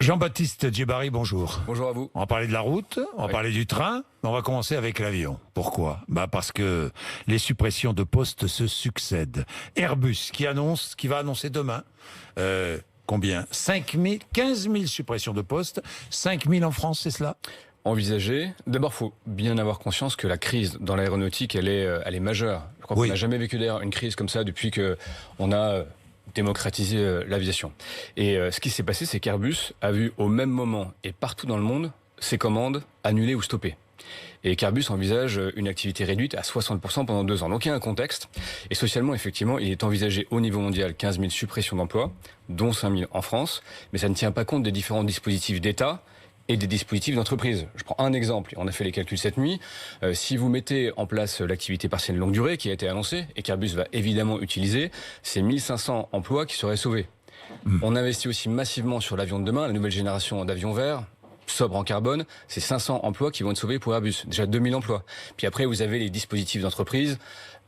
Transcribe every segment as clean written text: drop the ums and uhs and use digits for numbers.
Jean-Baptiste Djebari, bonjour. Bonjour à vous. On va parler de la route, on va parler du train, mais on va commencer avec l'avion. Pourquoi ? Parce que les suppressions de postes se succèdent. Airbus qui va annoncer demain, combien ? 15 000 suppressions de postes, 5 000 en France, c'est cela ? Envisager. D'abord, faut bien avoir conscience que la crise dans l'aéronautique, elle est majeure. Je crois qu'on n'a jamais vécu d'ailleurs une crise comme ça depuis que on a démocratisé l'aviation. Et ce qui s'est passé, c'est qu'Airbus a vu au même moment et partout dans le monde ses commandes annulées ou stoppées. Et qu'Airbus envisage une activité réduite à 60% pendant 2 ans. Donc il y a un contexte. Et socialement, effectivement, il est envisagé au niveau mondial 15 000 suppressions d'emplois, dont 5 000 en France. Mais ça ne tient pas compte des différents dispositifs d'État et des dispositifs d'entreprise. Je prends un exemple, on a fait les calculs cette nuit. Si vous mettez en place l'activité partielle longue durée qui a été annoncée et qu'Airbus va évidemment utiliser, c'est 1500 emplois qui seraient sauvés. On investit aussi massivement sur l'avion de demain, la nouvelle génération d'avions verts, sobre en carbone, c'est 500 emplois qui vont être sauvés pour Airbus. Déjà 2000 emplois. Puis après, vous avez les dispositifs d'entreprise,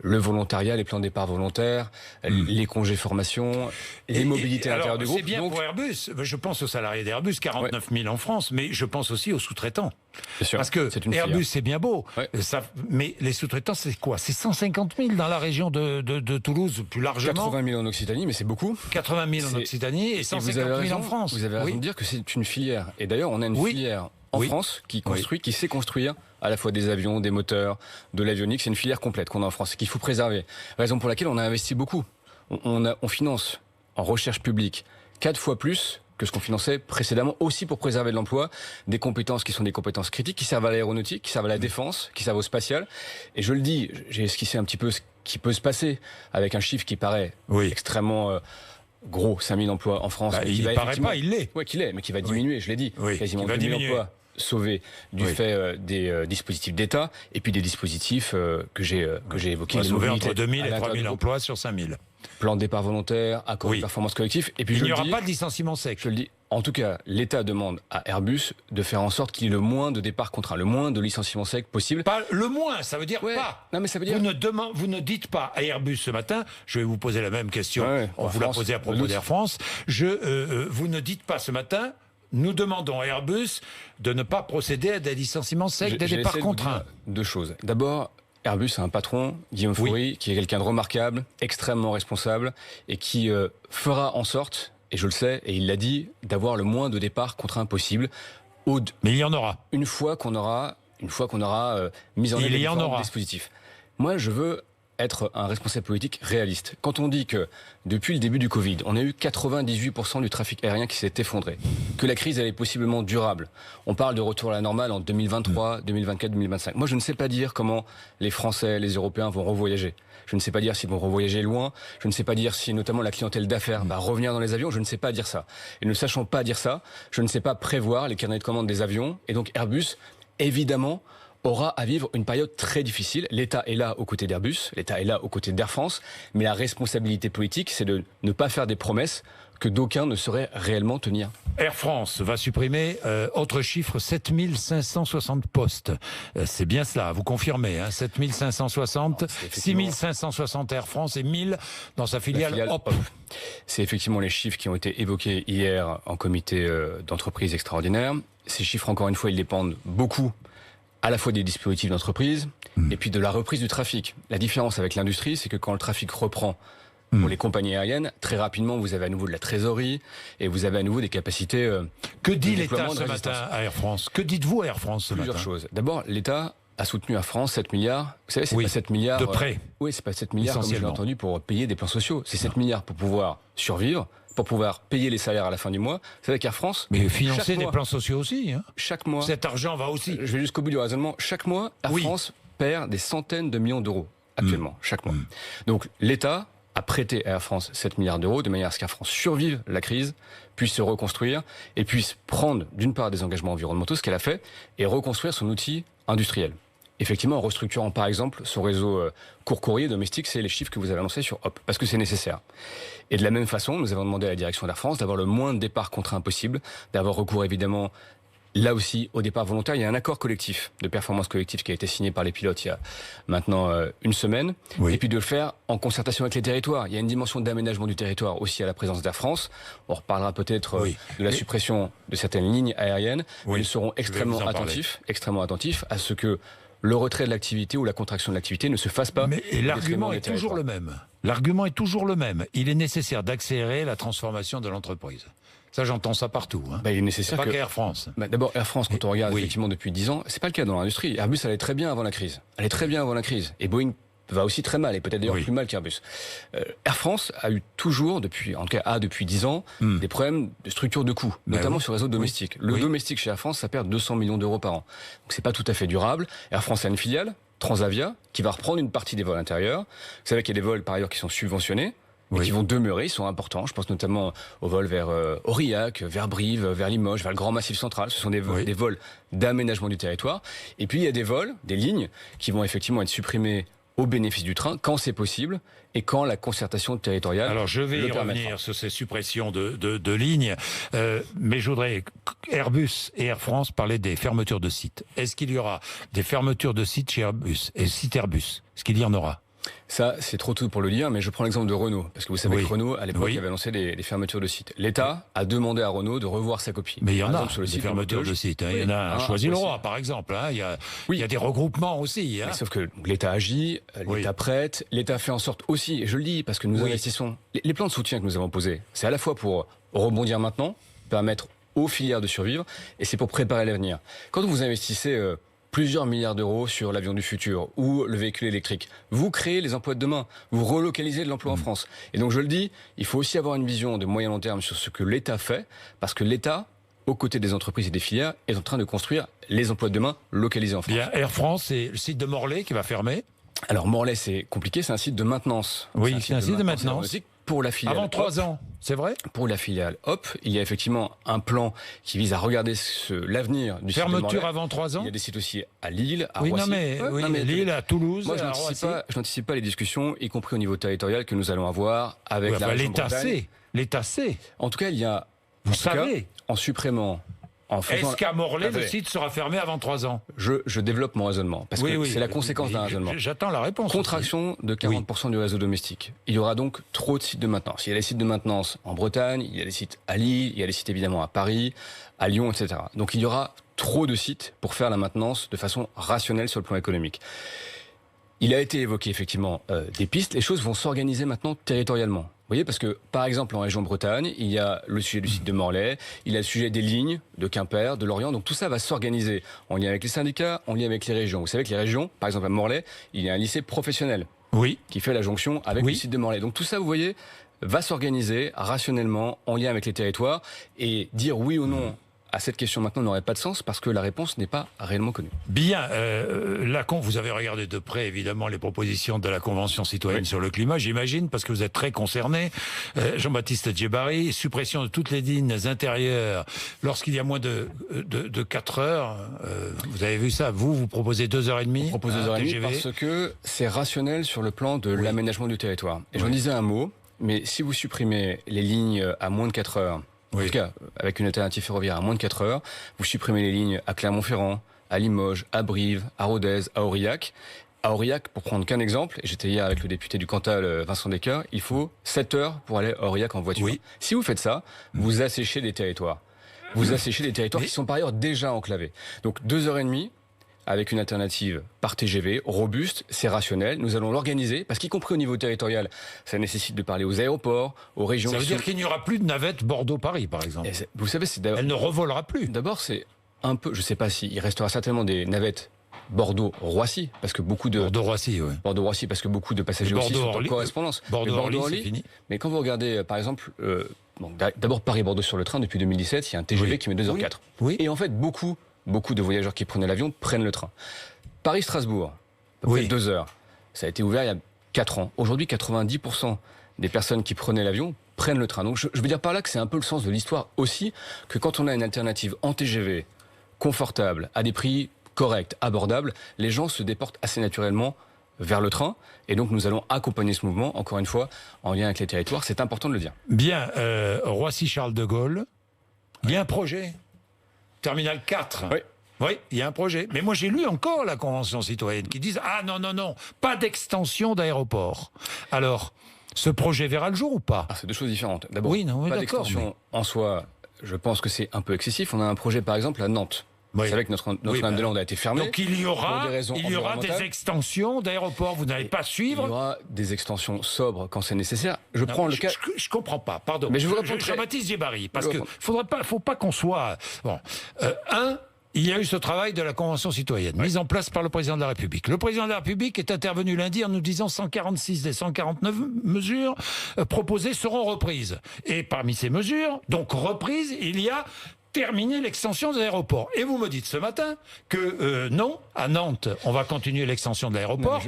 le volontariat, les plans de départ volontaires, les congés formation, les mobilités à l'intérieur du groupe. C'est bien pour Airbus. Je pense aux salariés d'Airbus, 49 000 en France, mais je pense aussi aux sous-traitants. Bien sûr, parce que Airbus, c'est bien beau. Ouais. Mais les sous-traitants, c'est quoi ? C'est 150 000 dans la région de Toulouse, plus largement. 80 000 en Occitanie, mais c'est beaucoup. 80 000 en Occitanie et 150 000 en France. Vous avez raison de dire que c'est une filière. Et d'ailleurs, on a une filière en France qui sait construire à la fois des avions, des moteurs, de l'avionique. C'est une filière complète qu'on a en France, qu'il faut préserver. Raison pour laquelle on a investi beaucoup. On finance en recherche publique 4 fois plus que ce qu'on finançait précédemment, aussi pour préserver de l'emploi, des compétences qui sont des compétences critiques, qui servent à l'aéronautique, qui servent à la défense, qui servent au spatial. Et je le dis, j'ai esquissé un petit peu ce qui peut se passer avec un chiffre qui paraît extrêmement gros, 5 000 emplois en France. Il ne paraît pas, il l'est. Oui, qu'il est, mais qui va diminuer, je l'ai dit. Quasiment 2 000 emplois sauvés du fait des dispositifs d'État et puis des dispositifs que j'ai évoqués. Sauver entre 2 000 et 3 000 emplois sur 5 000. Plan de départ volontaire, accord de performance collectif. Et puis il n'y aura pas de licenciement sec. Je le dis. En tout cas, l'État demande à Airbus de faire en sorte qu'il y ait le moins de départs contraints, le moins de licenciements secs possible. Pas le moins, ça veut dire pas. Non, mais ça veut dire... Vous ne dites pas à Airbus ce matin, je vais vous poser la même question, on vous l'a posée à propos d'Air France, vous ne dites pas ce matin, nous demandons à Airbus de ne pas procéder à des licenciements secs, des départs contraints. 2 choses. D'abord, Airbus a un patron, Guillaume Faury, qui est quelqu'un de remarquable, extrêmement responsable, et qui fera en sorte, et je le sais, et il l'a dit, d'avoir le moins de départs contraints possible. Mais il y en aura. Une fois qu'on aura mis en œuvre les différents dispositifs. Moi, je veux être un responsable politique réaliste. Quand on dit que depuis le début du Covid, on a eu 98% du trafic aérien qui s'est effondré, que la crise elle est possiblement durable, on parle de retour à la normale en 2023, 2024, 2025. Moi, je ne sais pas dire comment les Français, les Européens vont revoyager. Je ne sais pas dire s'ils vont revoyager loin. Je ne sais pas dire si notamment la clientèle d'affaires va revenir dans les avions. Je ne sais pas dire ça. Et ne sachant pas dire ça, je ne sais pas prévoir les carnets de commande des avions. Et donc Airbus, évidemment, aura à vivre une période très difficile. L'État est là aux côtés d'Airbus, l'État est là aux côtés d'Air France, mais la responsabilité politique, c'est de ne pas faire des promesses que d'aucuns ne sauraient réellement tenir. Air France va supprimer, autre chiffre, 7 560 postes. C'est bien cela, vous confirmez, hein, 7 560, 6 560 Air France et 1000 dans sa filiale Hop. C'est effectivement les chiffres qui ont été évoqués hier en comité d'entreprise extraordinaire. Ces chiffres, encore une fois, ils dépendent beaucoup à la fois des dispositifs d'entreprise et puis de la reprise du trafic. La différence avec l'industrie, c'est que quand le trafic reprend pour les compagnies aériennes, très rapidement, vous avez à nouveau de la trésorerie et vous avez à nouveau des capacités. Que dit l'État ce matin à Air France ? Que dites-vous à Air France ce matin ? Plusieurs choses. D'abord, l'État a soutenu à France 7 milliards. Vous savez, c'est pas 7 milliards... De prêt. Oui, c'est pas 7 milliards, comme je l'ai entendu, pour payer des plans sociaux. C'est 7 milliards pour pouvoir survivre, pour pouvoir payer les salaires à la fin du mois. Vous savez qu'Air France... Mais financer des plans sociaux aussi. Hein. Chaque mois... Cet argent va aussi... Je vais jusqu'au bout du raisonnement. Chaque mois, Air France perd des centaines de millions d'euros, actuellement, chaque mois. Donc, l'État a prêté à Air France 7 milliards d'euros, de manière à ce qu'Air France survive la crise, puisse se reconstruire, et puisse prendre, d'une part, des engagements environnementaux, ce qu'elle a fait, et reconstruire son outil industriel. Effectivement, en restructurant par exemple son réseau court courrier domestique, c'est les chiffres que vous avez annoncés sur Hop, parce que c'est nécessaire. Et de la même façon, nous avons demandé à la direction d'Air France d'avoir le moins de départs contraints possible, d'avoir recours évidemment là aussi, au départ volontaire, il y a un accord collectif, de performance collective qui a été signé par les pilotes il y a maintenant une semaine. Oui. Et puis de le faire en concertation avec les territoires. Il y a une dimension d'aménagement du territoire aussi à la présence d'Air France. On reparlera peut-être de la suppression de certaines lignes aériennes. Oui. Ils seront extrêmement attentifs à ce que le retrait de l'activité ou la contraction de l'activité ne se fasse pas. Mais l'argument est toujours le même. L'argument est toujours le même. Il est nécessaire d'accélérer la transformation de l'entreprise. Ça, j'entends ça partout. Hein. Il est nécessaire pas qu'Air France. D'abord, Air France, quand on regarde effectivement depuis 10 ans, c'est pas le cas dans l'industrie. Airbus allait très bien avant la crise. Et Boeing va aussi très mal, et peut-être d'ailleurs plus mal qu'Airbus. Air France a eu toujours, depuis 10 ans, des problèmes de structure de coûts, notamment sur le réseau domestique. Le domestique chez Air France, ça perd 200 millions d'euros par an. Donc c'est pas tout à fait durable. Air France a une filiale, Transavia, qui va reprendre une partie des vols intérieurs. Vous savez qu'il y a des vols par ailleurs qui sont subventionnés, et qui vont demeurer, ils sont importants. Je pense notamment aux vols vers Aurillac, vers Brive, vers Limoges, vers le Grand Massif central. Ce sont des vols d'aménagement du territoire. Et puis il y a des vols, des lignes, qui vont effectivement être supprimées au bénéfice du train, quand c'est possible, et quand la concertation territoriale. Alors je vais y revenir sur ces suppressions de lignes, mais je voudrais Airbus et Air France parler des fermetures de sites. Est-ce qu'il y aura des fermetures de sites chez Airbus et site Airbus? Est-ce qu'il y en aura? Ça, c'est trop tôt pour le dire, mais je prends l'exemple de Renault. Parce que vous savez que Renault, à l'époque, avait lancé les fermetures de sites. L'État a demandé à Renault de revoir sa copie. Mais il y en a, des fermetures de sites. Il y en a à Choisy-le-Roi, par exemple. Il y a des regroupements aussi. Sauf que l'État agit, l'État prête, l'État fait en sorte aussi, et je le dis parce que nous investissons, les plans de soutien que nous avons posés, c'est à la fois pour rebondir maintenant, permettre aux filières de survivre, et c'est pour préparer l'avenir. Quand vous investissez plusieurs milliards d'euros sur l'avion du futur ou le véhicule électrique, vous créez les emplois de demain, vous relocalisez de l'emploi en France. Et donc je le dis, il faut aussi avoir une vision de moyen long terme sur ce que l'État fait, parce que l'État, aux côtés des entreprises et des filières, est en train de construire les emplois de demain localisés en France. Bien, Air France, c'est le site de Morlaix qui va fermer. Alors Morlaix, c'est compliqué, c'est un site de maintenance. Oui, c'est un site de maintenance. Pour la filiale. Avant 3 ans, c'est vrai? Pour la filiale Hop, il y a effectivement un plan qui vise à regarder l'avenir du site de Morlaix. Fermeture avant 3 ans? Il y a des sites aussi à Lille, à Roissy. Lille, à Toulouse, moi, à Roissy. Je n'anticipe pas les discussions, y compris au niveau territorial, que nous allons avoir avec la région Bretagne. L'État sait. En tout cas, il y a... Vous savez. En supprimant... Est-ce qu'à Morlaix, le site sera fermé avant 3 ans? Je développe mon raisonnement, parce que c'est la conséquence d'un raisonnement. J'attends la réponse. Contraction de 40% du réseau domestique. Il y aura donc trop de sites de maintenance. Il y a des sites de maintenance en Bretagne, il y a des sites à Lille, il y a des sites évidemment à Paris, à Lyon, etc. Donc il y aura trop de sites pour faire la maintenance de façon rationnelle sur le plan économique. Il a été évoqué effectivement des pistes. Les choses vont s'organiser maintenant territorialement. Vous voyez, parce que, par exemple, en région Bretagne, il y a le sujet du site de Morlaix, il y a le sujet des lignes de Quimper, de Lorient. Donc tout ça va s'organiser en lien avec les syndicats, en lien avec les régions. Vous savez que les régions, par exemple à Morlaix, il y a un lycée professionnel qui fait la jonction avec le site de Morlaix. Donc tout ça, vous voyez, va s'organiser rationnellement en lien avec les territoires, et dire oui ou non à cette question maintenant n'aurait pas de sens parce que la réponse n'est pas réellement connue. Bien, vous avez regardé de près évidemment les propositions de la Convention citoyenne sur le climat, j'imagine, parce que vous êtes très concerné. Jean-Baptiste Djebari, suppression de toutes les lignes intérieures lorsqu'il y a moins de 4 heures. Vous avez vu ça, vous proposez 2h30. On propose 2h30 parce que c'est rationnel sur le plan de l'aménagement du territoire. Et j'en disais un mot, mais si vous supprimez les lignes à moins de 4 heures, en tout cas, avec une alternative ferroviaire à moins de 4 heures, vous supprimez les lignes à Clermont-Ferrand, à Limoges, à Brive, à Rodez, à Aurillac. À Aurillac, pour prendre qu'un exemple, et j'étais hier avec le député du Cantal, Vincent Descoeur, il faut 7 heures pour aller à Aurillac en voiture. Si vous faites ça, vous asséchez des territoires. Vous asséchez des territoires qui sont par ailleurs déjà enclavés. Donc 2h30, avec une alternative par TGV, robuste, c'est rationnel. Nous allons l'organiser, parce qu'y compris au niveau territorial, ça nécessite de parler aux aéroports, aux régions... Ça veut dire qu'il n'y aura plus de navette Bordeaux-Paris, par exemple. Vous savez, elle ne revolera plus. D'abord, c'est un peu... Je ne sais pas s'il restera certainement des navettes Bordeaux-Roissy, parce que beaucoup de... Bordeaux-Roissy, oui. Bordeaux-Roissy, parce que beaucoup de passagers aussi sont en correspondance. Bordeaux-Orly, c'est fini. Mais quand vous regardez, par exemple... d'abord, Paris-Bordeaux sur le train, depuis 2017, il y a un TGV qui met 2h04. Et en fait, beaucoup de voyageurs qui prenaient l'avion prennent le train. Paris-Strasbourg, à peu près 2 heures. Ça a été ouvert il y a 4 ans. Aujourd'hui, 90% des personnes qui prenaient l'avion prennent le train. Donc je veux dire par là que c'est un peu le sens de l'histoire aussi, que quand on a une alternative en TGV, confortable, à des prix corrects, abordables, les gens se déportent assez naturellement vers le train. Et donc nous allons accompagner ce mouvement, encore une fois, en lien avec les territoires. C'est important de le dire. Bien, Roissy-Charles de Gaulle, il y a un projet terminal 4. Oui. Oui, il y a un projet. Mais moi, j'ai lu encore la Convention citoyenne qui disent « Ah non, non, non, pas d'extension d'aéroport ». Alors, ce projet verra le jour ou pas? C'est deux choses différentes. D'abord, oui, non, pas d'extension en soi, je pense que c'est un peu excessif. On a un projet, par exemple, à Nantes. Oui. Vous savez que Notre-Dame-des-Landes a été fermée. Donc il y aura des extensions d'aéroports. Vous n'allez pas suivre. Il y aura des extensions sobres quand c'est nécessaire. Je prends le cas. Je comprends pas. Pardon. Mais je vous réponds Jean-Baptiste Djebari, parce que faut pas qu'on soit. Bon, il y a eu ce travail de la Convention citoyenne, mise en place par le président de la République. Le président de la République est intervenu lundi en nous disant 146 des 149 mesures proposées seront reprises. Et parmi ces mesures, donc reprises, il y a terminer l'extension de l'aéroport. Et vous me dites ce matin que non, à Nantes, on va continuer l'extension de l'aéroport.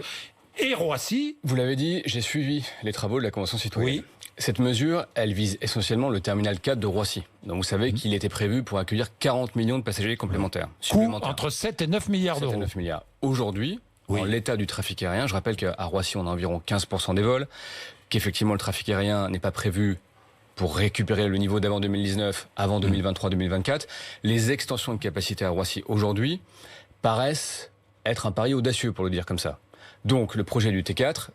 Et Roissy... Vous l'avez dit, j'ai suivi les travaux de la Convention citoyenne. Oui. Cette mesure, elle vise essentiellement le terminal 4 de Roissy. Donc vous savez qu'il était prévu pour accueillir 40 millions de passagers complémentaires. Coût entre 7 et 9 milliards d'euros. 7 et 9 milliards. Aujourd'hui, en l'état du trafic aérien, je rappelle qu'à Roissy, on a environ 15% des vols, qu'effectivement le trafic aérien n'est pas prévu pour récupérer le niveau d'avant 2019, avant 2023-2024. Les extensions de capacité à Roissy aujourd'hui paraissent être un pari audacieux, pour le dire comme ça. Donc le projet du T4,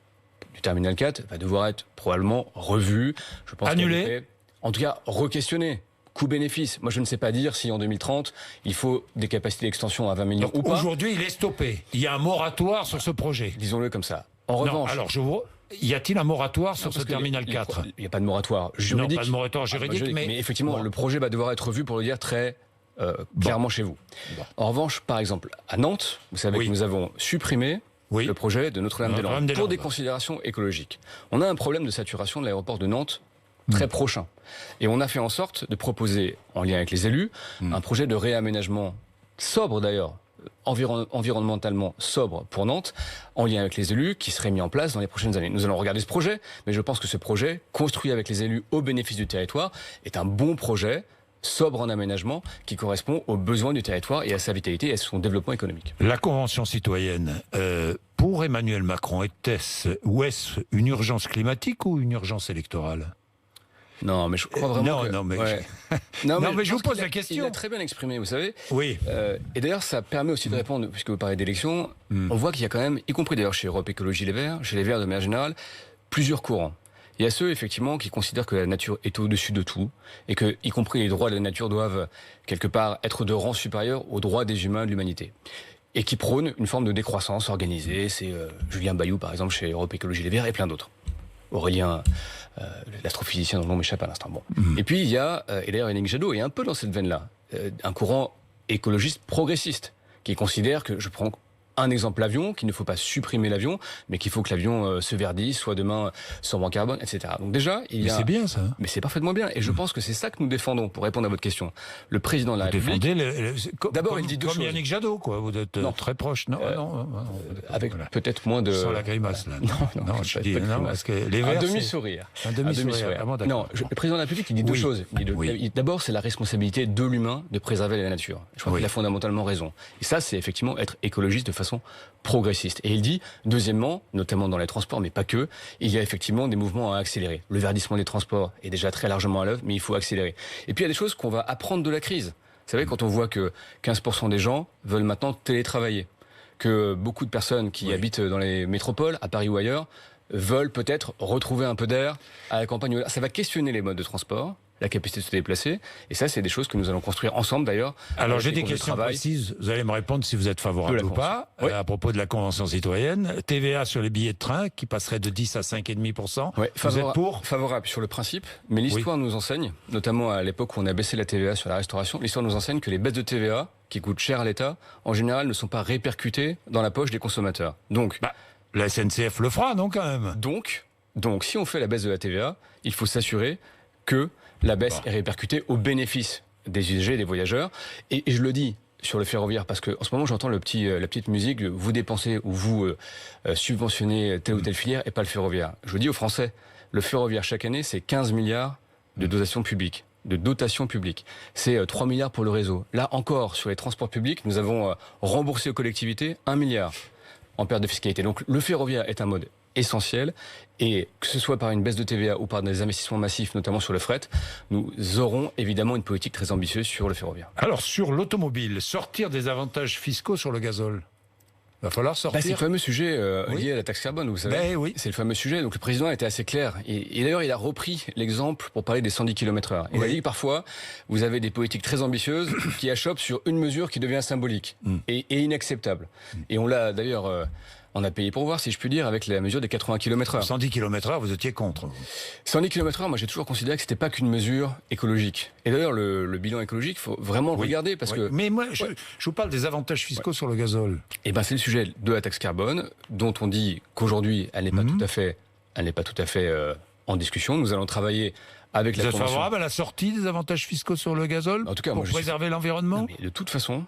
du terminal 4, va devoir être probablement revu. Je pense annulé. En tout cas, re-questionné. Coût-bénéfice. Moi, je ne sais pas dire si en 2030, il faut des capacités d'extension à 20 millions ou pas. Aujourd'hui, il est stoppé. Il y a un moratoire sur ce projet. Disons-le comme ça. En revanche... Alors, y a-t-il un moratoire sur ce terminal 4 Il n'y a pas de moratoire juridique. Non, pas de moratoire juridique, mais effectivement, le projet va devoir être revu, pour le dire très clairement chez vous. En revanche, par exemple, à Nantes, vous savez que nous avons supprimé le projet de Notre-Dame-des-Landes pour des considérations écologiques. On a un problème de saturation de l'aéroport de Nantes très prochain. Et on a fait en sorte de proposer, en lien avec les élus, un projet de réaménagement sobre d'ailleurs, environnementalement sobre pour Nantes, en lien avec les élus, qui serait mis en place dans les prochaines années. Nous allons regarder ce projet, mais je pense que ce projet, construit avec les élus au bénéfice du territoire, est un bon projet, sobre en aménagement, qui correspond aux besoins du territoire et à sa vitalité et à son développement économique. La Convention citoyenne, pour Emmanuel Macron, est-ce une urgence climatique ou une urgence électorale ? Non, mais je crois vraiment non, mais je vous pose la question. Il a très bien exprimé, vous savez. Oui. Et d'ailleurs, ça permet aussi de répondre, puisque vous parlez d'élections, on voit qu'il y a quand même, y compris d'ailleurs chez Europe Écologie Les Verts, chez les Verts de manière générale, plusieurs courants. Il y a ceux, effectivement, qui considèrent que la nature est au-dessus de tout, et que, y compris les droits de la nature, doivent, quelque part, être de rang supérieur aux droits des humains de l'humanité. Et qui prônent une forme de décroissance organisée. C'est Julien Bayou, par exemple, chez Europe Écologie Les Verts, et plein d'autres. Aurélien, l'astrophysicien dont le nom m'échappe à l'instant. Bon. Et puis il y a, et d'ailleurs Yannick Jadot est un peu dans cette veine-là, un courant écologiste progressiste, qui considère que, je prends un exemple, l'avion, qu'il ne faut pas supprimer l'avion, mais qu'il faut que l'avion se verdisse, soit demain sobre en carbone, etc. Donc déjà, il y a... Mais c'est bien ça. Mais c'est parfaitement bien. Et je pense que c'est ça que nous défendons, pour répondre à votre question. Le président de la République... D'abord, il dit deux choses. Comme Yannick Jadot, quoi. Vous êtes très proche. Non, avec peut-être moins de... Sans la grimace, là. Non, je dis non, parce que les Verts, un demi-sourire. Un demi-sourire. Ah, non, le président de la République, il dit deux choses. D'abord, c'est la responsabilité de l'humain de préserver la nature. Je crois qu'il a fondamentalement raison. Et ça, c'est effectivement être écologiste de façon progressiste. Et il dit, deuxièmement, notamment dans les transports, mais pas que, il y a effectivement des mouvements à accélérer. Le verdissement des transports est déjà très largement à l'œuvre, mais il faut accélérer. Et puis il y a des choses qu'on va apprendre de la crise. Vous savez, quand on voit que 15% des gens veulent maintenant télétravailler, que beaucoup de personnes qui habitent dans les métropoles, à Paris ou ailleurs, veulent peut-être retrouver un peu d'air à la campagne. Ça va questionner les modes de transport, la capacité de se déplacer. Et ça, c'est des choses que nous allons construire ensemble, d'ailleurs. Alors, j'ai des questions précises. Vous allez me répondre si vous êtes favorable ou pas. À propos de la Convention citoyenne. TVA sur les billets de train, qui passerait de 10 à 5,5%. Vous êtes pour ? Favorable sur le principe. Mais l'histoire nous enseigne, notamment à l'époque où on a baissé la TVA sur la restauration, l'histoire nous enseigne que les baisses de TVA, qui coûtent cher à l'État, en général, ne sont pas répercutées dans la poche des consommateurs. Donc... la SNCF le fera, non, quand même ? Donc, si on fait la baisse de la TVA, il faut s'assurer que la baisse est répercutée au bénéfice des usagers et des voyageurs. Et je le dis sur le ferroviaire, parce qu'en ce moment, j'entends la petite musique de vous dépensez ou vous subventionnez telle ou telle filière et pas le ferroviaire. Je le dis aux Français, le ferroviaire, chaque année, c'est 15 milliards de dotations publiques. C'est 3 milliards pour le réseau. Là encore, sur les transports publics, nous avons remboursé aux collectivités 1 milliard en perte de fiscalité. Donc le ferroviaire est un mode essentiel. Et que ce soit par une baisse de TVA ou par des investissements massifs, notamment sur le fret, nous aurons évidemment une politique très ambitieuse sur le ferroviaire. Alors, sur l'automobile, sortir des avantages fiscaux sur le gazole. Il va falloir sortir. C'est le fameux sujet lié à la taxe carbone, vous savez. Oui. C'est le fameux sujet. Donc le président a été assez clair. Et d'ailleurs, il a repris l'exemple pour parler des 110 km/h. Il a dit que parfois, vous avez des politiques très ambitieuses qui achoppent sur une mesure qui devient symbolique et inacceptable. Et on l'a d'ailleurs... on a payé pour voir, si je puis dire, avec la mesure des 80 km/h. 110 km/h, vous étiez contre. 110 km/h, moi j'ai toujours considéré que c'était pas qu'une mesure écologique. Et d'ailleurs, le bilan écologique, il faut vraiment le regarder parce que... Mais moi, je vous parle des avantages fiscaux sur le gazole. Et ben c'est le sujet de la taxe carbone, dont on dit qu'aujourd'hui, elle n'est pas tout à fait en discussion. Nous allons travailler avec la Convention. Vous êtes favorable à la sortie des avantages fiscaux sur le gazole, en tout cas, pour préserver l'environnement? De toute façon,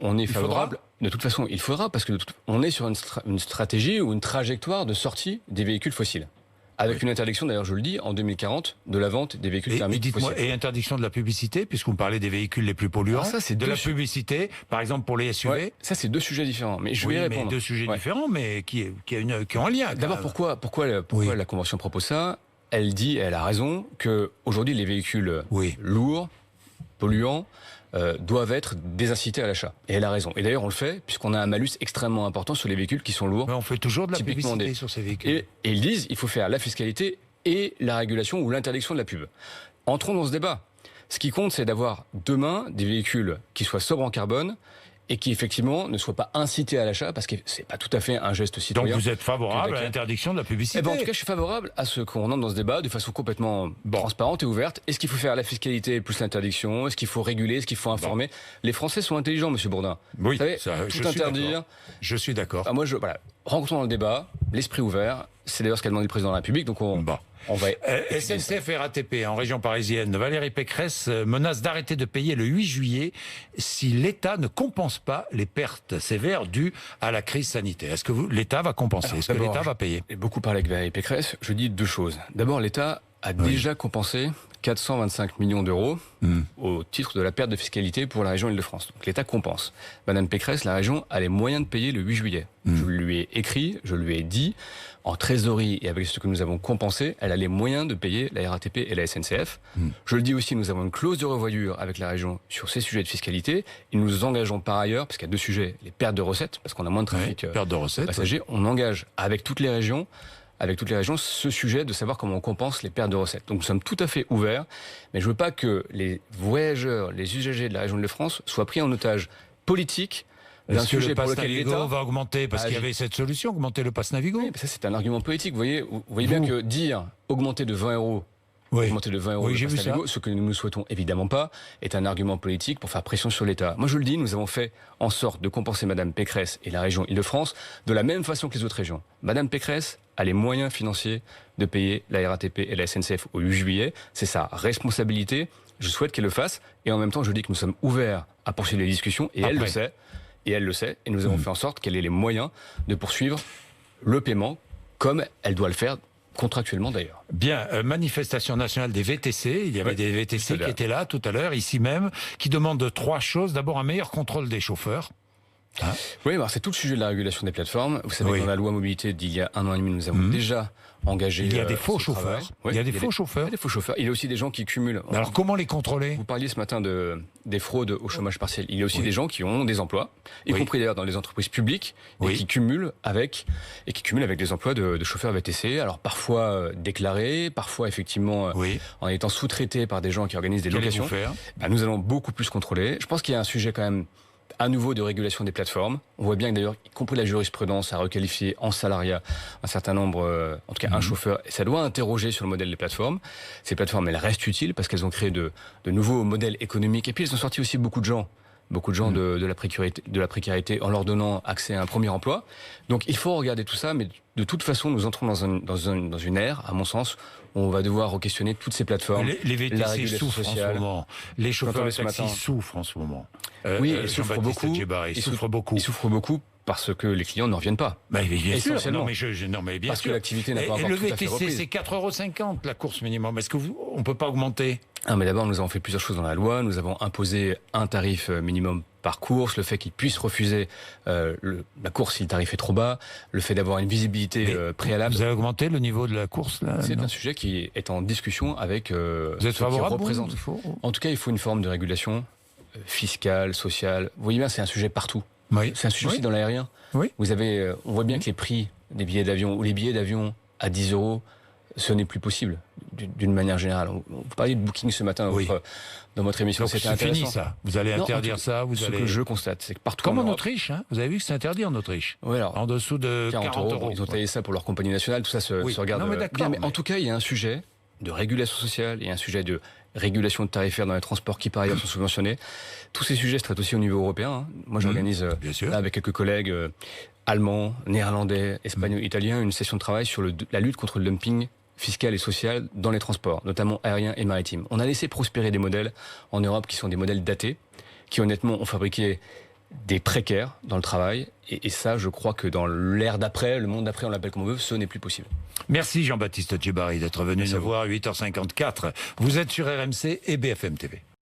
on est favorable. De toute façon, il faudra, parce que on est sur une stratégie ou une trajectoire de sortie des véhicules fossiles. Avec une interdiction, d'ailleurs, je le dis, en 2040, de la vente des véhicules thermiques fossiles. Et interdiction de la publicité, puisqu'on parlait des véhicules les plus polluants. Alors ça, c'est de la publicité, par exemple pour les SUV. Ouais, ça, c'est deux sujets différents. Mais je vais y répondre. Mais deux sujets différents, mais qui ont un lien. D'abord, pourquoi la Convention propose ça? Elle dit, elle a raison, que aujourd'hui les véhicules lourds, polluants, doivent être désincités à l'achat. Et elle a raison. Et d'ailleurs, on le fait, puisqu'on a un malus extrêmement important sur les véhicules qui sont lourds. Mais on fait toujours de la publicité sur ces véhicules. Et ils disent, il faut faire la fiscalité et la régulation ou l'interdiction de la pub. Entrons dans ce débat. Ce qui compte, c'est d'avoir demain des véhicules qui soient sobres en carbone et qui effectivement ne soient pas incités à l'achat, parce que c'est pas tout à fait un geste citoyen. Donc vous êtes favorable à l'interdiction de la publicité? En tout cas, je suis favorable à ce qu'on entre dans ce débat de façon complètement transparente et ouverte. Est-ce qu'il faut faire la fiscalité plus l'interdiction? Est-ce qu'il faut réguler? Est-ce qu'il faut informer? Les Français sont intelligents, Monsieur Bourdin. Oui, vous savez, tout interdire. Je suis d'accord. Rencontrons dans le débat, l'esprit ouvert. C'est d'ailleurs ce qu'a demandé le président de la République. Donc on va... SNCF et RATP en région parisienne, Valérie Pécresse menace d'arrêter de payer le 8 juillet si l'État ne compense pas les pertes sévères dues à la crise sanitaire. Est-ce que l'État va compenser? Est-ce que l'État va payer? J'ai beaucoup parlé avec Valérie Pécresse. Je dis deux choses. D'abord, l'État a déjà compensé 425 millions d'euros au titre de la perte de fiscalité pour la région Île-de-France. Donc l'État compense. Madame Pécresse, la région a les moyens de payer le 8 juillet. Je lui ai écrit, je lui ai dit, en trésorerie et avec ce que nous avons compensé, elle a les moyens de payer la RATP et la SNCF. Je le dis aussi, nous avons une clause de revoyure avec la région sur ces sujets de fiscalité. Et nous nous engageons par ailleurs, parce qu'il y a deux sujets, les pertes de recettes, parce qu'on a moins de trafic passagers, on engage avec toutes les régions ce sujet de savoir comment on compense les pertes de recettes. Donc nous sommes tout à fait ouverts, mais je ne veux pas que les voyageurs, les usagers de la région Île-de-France soient pris en otage politique d'un sujet pour lequel l'État va augmenter, parce qu'il y avait cette solution, augmenter le pass Navigo. Oui, mais ça c'est un argument politique, vous voyez bien que dire augmenter de 20 euros, augmenter de 20 euros le pass Navigo, ce que nous ne souhaitons évidemment pas, est un argument politique pour faire pression sur l'État. Moi je le dis, nous avons fait en sorte de compenser Madame Pécresse et la région Île-de-France de la même façon que les autres régions. Madame Pécresse a les moyens financiers de payer la RATP et la SNCF au 8 juillet. C'est sa responsabilité. Je souhaite qu'elle le fasse. Et en même temps, je dis que nous sommes ouverts à poursuivre les discussions. Et elle le sait. Et nous avons fait en sorte qu'elle ait les moyens de poursuivre le paiement comme elle doit le faire contractuellement d'ailleurs. Bien, manifestation nationale des VTC. Il y avait des VTC qui étaient là tout à l'heure, ici même, qui demandent trois choses. D'abord, un meilleur contrôle des chauffeurs. Oui, alors c'est tout le sujet de la régulation des plateformes. Vous savez que dans la loi mobilité d'il y a 1 an et demi, nous avons déjà engagé. Il y a des faux chauffeurs. Il y a des faux chauffeurs. Il y a des faux chauffeurs. Il y a aussi des gens qui cumulent. Alors comment les contrôler? Vous parliez ce matin des fraudes au chômage partiel. Il y a aussi des gens qui ont des emplois, y compris d'ailleurs dans les entreprises publiques, et qui cumulent avec des emplois de chauffeurs VTC. Alors parfois déclarés, parfois effectivement en étant sous-traités par des gens qui organisent des locations. Nous allons beaucoup plus contrôler. Je pense qu'il y a un sujet quand même à nouveau de régulation des plateformes. On voit bien que d'ailleurs, y compris la jurisprudence a requalifié en salariat un certain nombre, en tout cas un chauffeur, et ça doit interroger sur le modèle des plateformes. Ces plateformes, elles restent utiles parce qu'elles ont créé de nouveaux modèles économiques, et puis elles ont sorti aussi beaucoup de gens de la précarité en leur donnant accès à un premier emploi. Donc il faut regarder tout ça, mais de toute façon, nous entrons dans une ère, à mon sens, où on va devoir re-questionner toutes ces plateformes. Les VTC souffrent en ce moment. Les chauffeurs de taxi souffrent en ce moment. Oui, ils souffrent beaucoup. Ils souffrent beaucoup parce que les clients n'en reviennent pas. Bien sûr. Non, mais bien parce sûr. que l'activité n'a pas encore le tout à fait VTC, repris. c'est 4,50 € la course minimum. Est-ce qu'on ne peut pas augmenter? Ah, mais d'abord, nous avons fait plusieurs choses dans la loi. Nous avons imposé un tarif minimum par course, le fait qu'ils puissent refuser la course si le tarif est trop bas, le fait d'avoir une visibilité préalable. Vous avez augmenté le niveau de la course là? C'est un sujet qui est en discussion avec vous êtes favorable, qui représentent. En tout cas, il faut une forme de régulation fiscale, sociale. Vous voyez bien, c'est un sujet partout. Oui. C'est un sujet aussi dans l'aérien. Oui. Vous avez, on voit bien que les prix des billets d'avion ou les billets d'avion à 10 €, ce n'est plus possible d'une manière générale. Vous parliez de Booking ce matin dans votre émission. Donc c'est fini ça. Vous allez interdire ça. Ce que je constate, c'est que partout comme en Autriche, hein, vous avez vu que c'est interdit en Autriche. Oui, alors, en dessous de 40 €. Ils ont taillé ça pour leur compagnie nationale. Tout ça se regarde. Non, mais d'accord. Mais en tout cas, il y a un sujet de régulation sociale, il y a un sujet de régulation de tarifaire dans les transports qui par ailleurs sont subventionnés. Tous ces sujets se traitent aussi au niveau européen. Hein. Moi, j'organise là, avec quelques collègues allemands, néerlandais, espagnols, italiens, une session de travail sur la lutte contre le dumping fiscal et social dans les transports, notamment aériens et maritimes. On a laissé prospérer des modèles en Europe qui sont des modèles datés, qui honnêtement ont fabriqué des précaires dans le travail. Et ça, je crois que dans l'ère d'après, le monde d'après, on l'appelle comme on veut, ce n'est plus possible. Merci Jean-Baptiste Djebbari d'être venu nous voir à 8h54. Vous êtes sur RMC et BFM TV.